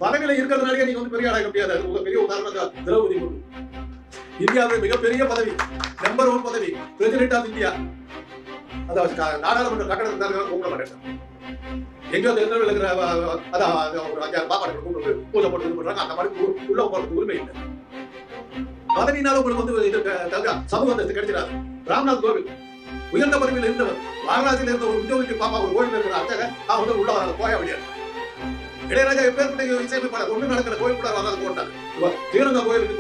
பதவியில இருக்கிறதுனாலே நீங்க பெரிய ஆளாக முடியாது. அது பெரிய உதாரணம் திரௌபதி முர்மு. இந்தியாவில் மிகப்பெரிய பதவி, நம்பர் 1 பதவி, பிரசிடென்ட் ஆஃப் இந்தியா. அதாவது நாடாளுமன்ற கட்டடத்தில் கூப்பிட மாட்டேன். எங்கேயோ இருக்கிற அதான் ஒரு 5-6 பாப்பாடு கூப்பிட்டு பூஜை போட்டு இது பண்றாங்க. அந்த மாதிரி உள்ள போறதுக்கு உரிமை இல்லை. பதவினால உங்களுக்கு இது சமூக அந்தஸ்து கிடைச்சிடாது. ராம்நாத் கோவிந்த் உயர்ந்த பதவியில் இருந்தவர், வாரணாசியில் இருந்த ஒரு உத்தியோகிக்கு பாப்பா ஒரு கோயில் இருக்கிற அர்ச்சக அவங்க உள்ள வராது, போய முடியாது. இளையராஜா எப்பேற்பட்ட இசையமைப்பாளர் ஒண்ணு நடக்கிற கோயில் கூட வராது போட்டாங்க. ஸ்ரீரங்க கோயிலுக்கு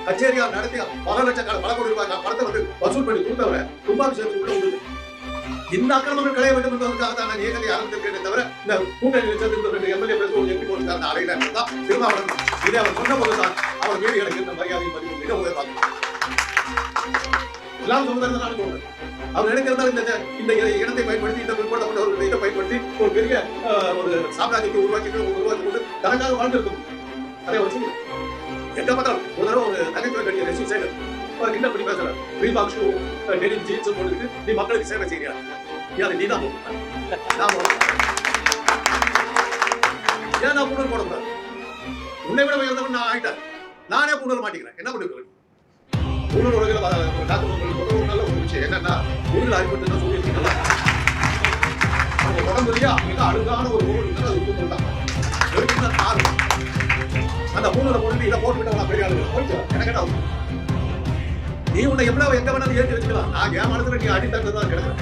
கச்சேரியா நடத்தி பல லட்சம் பல கோடி ரூபாய் பணத்தை வசூல் பண்ணி கொடுத்தவரை கும்பாபிஷேகத்துக்கு உள்ள விடுது. இந்த அக்கிரமங்கள் களைய வேண்டும் என்பதற்காக தான் நான் இயக்கத்தை ஆரம்பித்திருக்கேன் தவிர இந்த கூட்டணியில் சேர்ந்து எம்எல்ஏ பேசுவோம் எப்படி போட்டுக்கான அறையில தான் திருமாவளவன் இதை அவர் சொன்ன போதுதான் அவர் மீது எனக்கு இந்த மரியாதையும் மதிப்பு மிக உயர்வாக எல்லாம் சமுதாயத்தான் சொல்றேன். அவர் நினைக்கிறதால இந்த இடத்தை பயன்படுத்தி இந்த பிற்படுத்தப்பட்டவர்கள் இதை பயன்படுத்தி ஒரு பெரிய ஒரு சாம்ராஜ்யத்தை உருவாக்கி கொண்டு தனக்காக வாழ்ந்திருக்கும். அதை வச்சு எங்க பார்த்தாலும் ஒரு தடவை ஒரு நகைச்சுவை நடிகர் ரசி சேகர் அவர் கிண்டல் பண்ணி பேசுறாரு. ரீபாக் ஷூ டெனிம் ஜீன்ஸ் போட்டுட்டு நீ மக்களுக்கு சேவை செய்யறியா? நீ தான் ஏன் நான் புனல் போடக்கூடாது? உன்னை விட உயர்ந்தவன் நான் ஆகிட்டேன். நானே புனல் மாட்டிக்கிறேன். என்ன பண்ணுவேன்? புனல் உலகில் ஒரு நல்ல ஒரு விஷயம் என்னன்னா ஊரில் அடிப்பட்டு சொல்லியிருக்கீங்களா அவங்க உடம்பு இல்லையா மிக அழுகான ஒரு ஊர் அது புனல் தான். அந்த புனலை போட்டு இதை போட்டுக்கிட்ட பெரிய ஆளுங்க போயிட்டு எனக்கு என்ன நீ உன்னை எவ்வளவு எங்க வேணாலும் ஏற்றி வச்சுக்கலாம். நான் என் மனசுல நீ அடித்தட்டு தான் கிடக்குறேன்.